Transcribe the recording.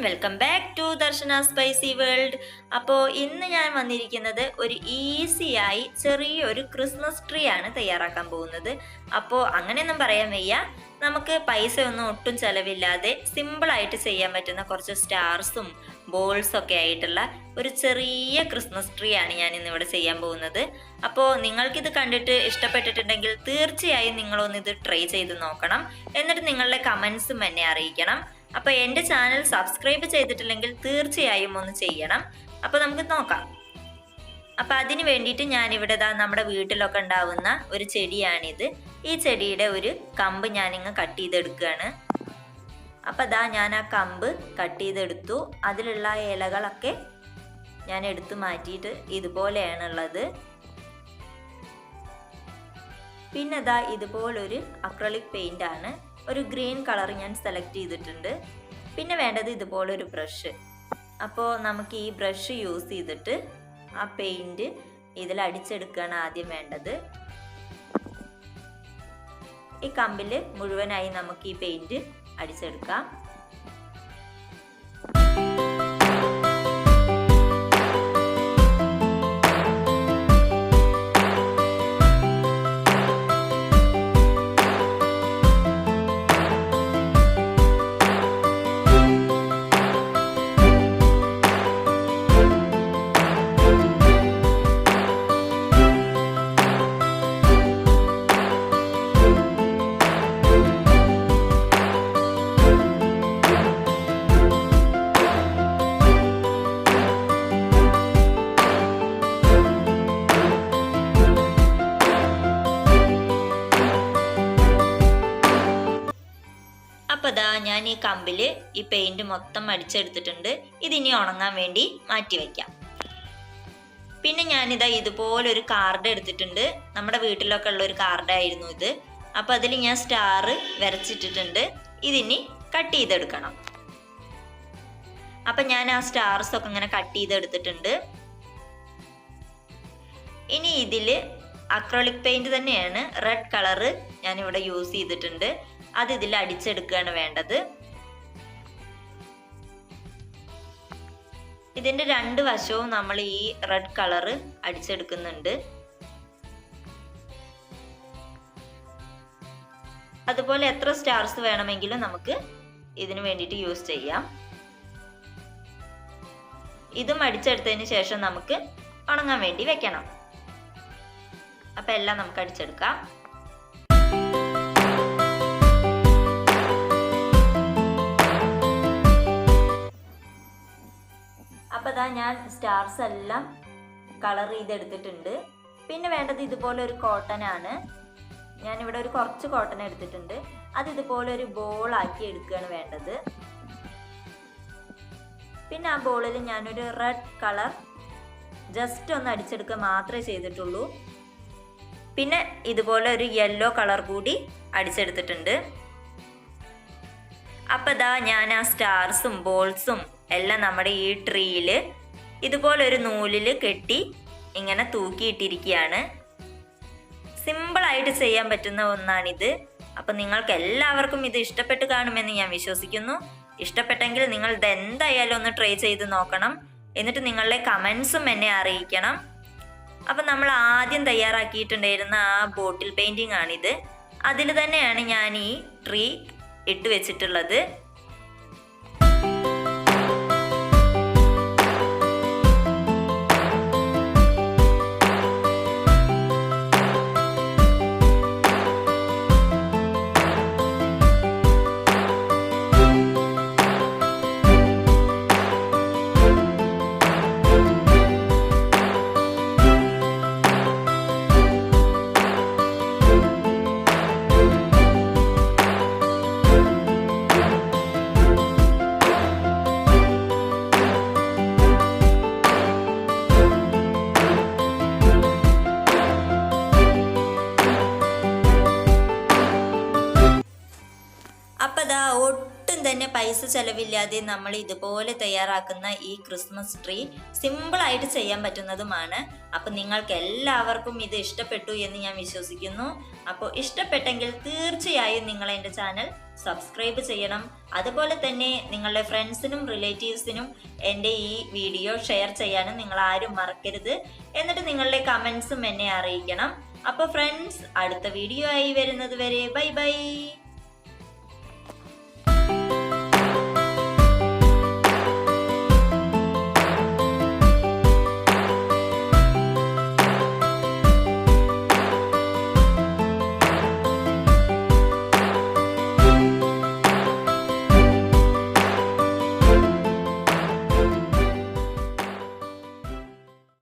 Welcome back to Darshana spicy world. അപ്പോൾ ഇന്ന് ഞാൻ വന്നിരിക്കുന്നത് ഒരു ഈസിയായി ചെറിയൊരു ക്രിസ്മസ് ട്രീ ആണ് തയ്യാറാക്കാൻ പോകുന്നത്. അപ്പോൾ അങ്ങനെയൊന്നും പറയാൻ വയ്യ, നമുക്ക് പൈസ ഒന്നും ഒട്ടും ചിലവില്ലാതെ സിമ്പിളായിട്ട് ചെയ്യാൻ പറ്റുന്ന കുറച്ച് സ്റ്റാർസും ബോൾസും ഒക്കെ ആയിട്ടുള്ള ഒരു ചെറിയ ക്രിസ്മസ് ട്രീ ആണ് ഞാൻ ഇന്നിവിടെ ചെയ്യാൻ പോകുന്നത്. അപ്പോൾ നിങ്ങൾക്കിത് കണ്ടിട്ട് ഇഷ്ടപ്പെട്ടിട്ടുണ്ടെങ്കിൽ തീർച്ചയായും നിങ്ങളൊന്നിത് ട്രൈ ചെയ്ത് നോക്കണം. എന്നിട്ട് നിങ്ങളുടെ കമൻസും എന്നെ അറിയിക്കണം. അപ്പോൾ എൻ്റെ ചാനൽ സബ്സ്ക്രൈബ് ചെയ്തിട്ടില്ലെങ്കിൽ തീർച്ചയായും ഒന്ന് ചെയ്യണം. അപ്പോൾ നമുക്ക് നോക്കാം. അപ്പോൾ അതിന് വേണ്ടിയിട്ട് ഞാനിവിടെ നമ്മുടെ വീട്ടിലൊക്കെ ഉണ്ടാവുന്ന ഒരു ചെടിയാണിത്. ഈ ചെടിയുടെ ഒരു കമ്പ് ഞാനിങ്ങ് കട്ട് ചെയ്തെടുക്കുകയാണ്. അപ്പോൾ ഞാൻ ആ കമ്പ് കട്ട് ചെയ്തെടുത്തു. അതിലുള്ള ഇലകളൊക്കെ ഞാൻ എടുത്തു മാറ്റിയിട്ട് ഇതുപോലെയാണുള്ളത്. പിന്നെ ഇതുപോലൊരു അക്രലിക് പെയിന്റ് ആണ്. ഒരു ഗ്രീൻ കളർ ഞാൻ സെലക്ട് ചെയ്തിട്ടുണ്ട്. പിന്നെ വേണ്ടത് ഇതുപോലൊരു ബ്രഷ്. അപ്പോൾ നമുക്ക് ഈ ബ്രഷ് യൂസ് ചെയ്തിട്ട് ആ പെയിന്റ് ഇതിൽ അടിച്ചെടുക്കുകയാണ് ആദ്യം വേണ്ടത്. ഈ കമ്പിൽ മുഴുവനായി നമുക്ക് ഈ പെയിന്റ് അടിച്ചെടുക്കാം. അപ്പോൾ ഞാൻ ഈ കമ്പിൽ ഈ പെയിന്റ് മൊത്തം അടിച്ചെടുത്തിട്ടുണ്ട്. ഇതിനി ഉണങ്ങാൻ വേണ്ടി മാറ്റി വയ്ക്കാം. പിന്നെ ഞാനിതാ ഇതുപോലൊരു കാർഡ് എടുത്തിട്ടുണ്ട്. നമ്മുടെ വീട്ടിലൊക്കെ ഉള്ള ഒരു കാർഡായിരുന്നു ഇത്. അപ്പോൾ അതിൽ ഞാൻ സ്റ്റാർ വരച്ചിട്ടിട്ടുണ്ട്. ഇതിനി കട്ട് ചെയ്തെടുക്കണം. അപ്പം ഞാൻ ആ സ്റ്റാർസൊക്കെ ഇങ്ങനെ കട്ട് ചെയ്തെടുത്തിട്ടുണ്ട്. ഇനി ഇതിൽ അക്രലിക് പെയിന്റ് തന്നെയാണ്, റെഡ് കളറ് ഞാനിവിടെ യൂസ് ചെയ്തിട്ടുണ്ട്. അത് ഇതിൽ അടിച്ചെടുക്കുകയാണ് വേണ്ടത്. ഇതിന്റെ രണ്ട് വശവും നമ്മൾ ഈ റെഡ് കളറ് അടിച്ചെടുക്കുന്നുണ്ട്. അതുപോലെ എത്ര സ്റ്റാർസ് വേണമെങ്കിലും നമുക്ക് ഇതിനു വേണ്ടിയിട്ട് യൂസ് ചെയ്യാം. ഇതും അടിച്ചെടുത്തതിന് ശേഷം നമുക്ക് ഉണങ്ങാൻ വേണ്ടി വെക്കണം. അപ്പൊ എല്ലാം നമുക്ക് അടിച്ചെടുക്കാം. അപ്പോൾ ഞാൻ സ്റ്റാർസ് എല്ലാം കളർ ചെയ്തെടുത്തിട്ടുണ്ട്. പിന്നെ വേണ്ടത് ഇതുപോലെ ഒരു കോട്ടൺ ആണ്. ഞാനിവിടെ ഒരു കുറച്ച് കോട്ടൺ എടുത്തിട്ടുണ്ട്. അത് ഇതുപോലെ ഒരു ബോൾ ആക്കി എടുക്കുകയാണ് വേണ്ടത്. പിന്നെ ആ ബോളിൽ ഞാനൊരു റെഡ് കളർ ജസ്റ്റ് ഒന്ന് അടിച്ചെടുക്കുക മാത്രമേ ചെയ്തിട്ടുള്ളൂ. പിന്നെ ഇതുപോലെ ഒരു യെല്ലോ കളർ കൂടി അടിച്ചെടുത്തിട്ടുണ്ട്. അപ്പോൾ ഞാൻ ആ സ്റ്റാർസും ബോൾസും എല്ലാം നമ്മുടെ ഈ ട്രീയിൽ ഇതുപോലെ ഒരു നൂലിൽ കെട്ടി ഇങ്ങനെ തൂക്കിയിട്ടിരിക്കുകയാണ്. സിമ്പിളായിട്ട് ചെയ്യാൻ പറ്റുന്ന ഒന്നാണിത്. അപ്പം നിങ്ങൾക്ക് എല്ലാവർക്കും ഇത് ഇഷ്ടപ്പെട്ട് കാണുമെന്ന് ഞാൻ വിശ്വസിക്കുന്നു. ഇഷ്ടപ്പെട്ടെങ്കിൽ നിങ്ങൾ ഇത് എന്തായാലും ഒന്ന് ട്രൈ ചെയ്ത് നോക്കണം. എന്നിട്ട് നിങ്ങളുടെ കമൻസും എന്നെ അറിയിക്കണം. അപ്പം നമ്മൾ ആദ്യം തയ്യാറാക്കിയിട്ടുണ്ടായിരുന്ന ആ ബോട്ടിൽ പെയിൻറ്റിംഗ് ആണിത്. അതിൽ തന്നെയാണ് ഞാൻ ഈ ട്രീ ഇട്ട് വെച്ചിട്ടുള്ളത്. ഒട്ടും തന്നെ പൈസ ചെലവില്ലാതെ നമ്മൾ ഇതുപോലെ തയ്യാറാക്കുന്ന ഈ ക്രിസ്മസ് ട്രീ സിമ്പിളായിട്ട് ചെയ്യാൻ പറ്റുന്നതുമാണ്. അപ്പോൾ നിങ്ങൾക്ക് എല്ലാവർക്കും ഇത് ഇഷ്ടപ്പെട്ടു എന്ന് ഞാൻ വിശ്വസിക്കുന്നു. അപ്പോൾ ഇഷ്ടപ്പെട്ടെങ്കിൽ തീർച്ചയായും നിങ്ങൾ എൻ്റെ ചാനൽ സബ്സ്ക്രൈബ് ചെയ്യണം. അതുപോലെ തന്നെ നിങ്ങളുടെ ഫ്രണ്ട്സിനും റിലേറ്റീവ്സിനും എൻ്റെ ഈ വീഡിയോ ഷെയർ ചെയ്യാനും നിങ്ങൾ ആരും മറക്കരുത്. എന്നിട്ട് നിങ്ങളുടെ കമൻസും എന്നെ അറിയിക്കണം. അപ്പോൾ ഫ്രണ്ട്സ്, അടുത്ത വീഡിയോ ആയി വരുന്നത് വരെ ബൈ ബൈ.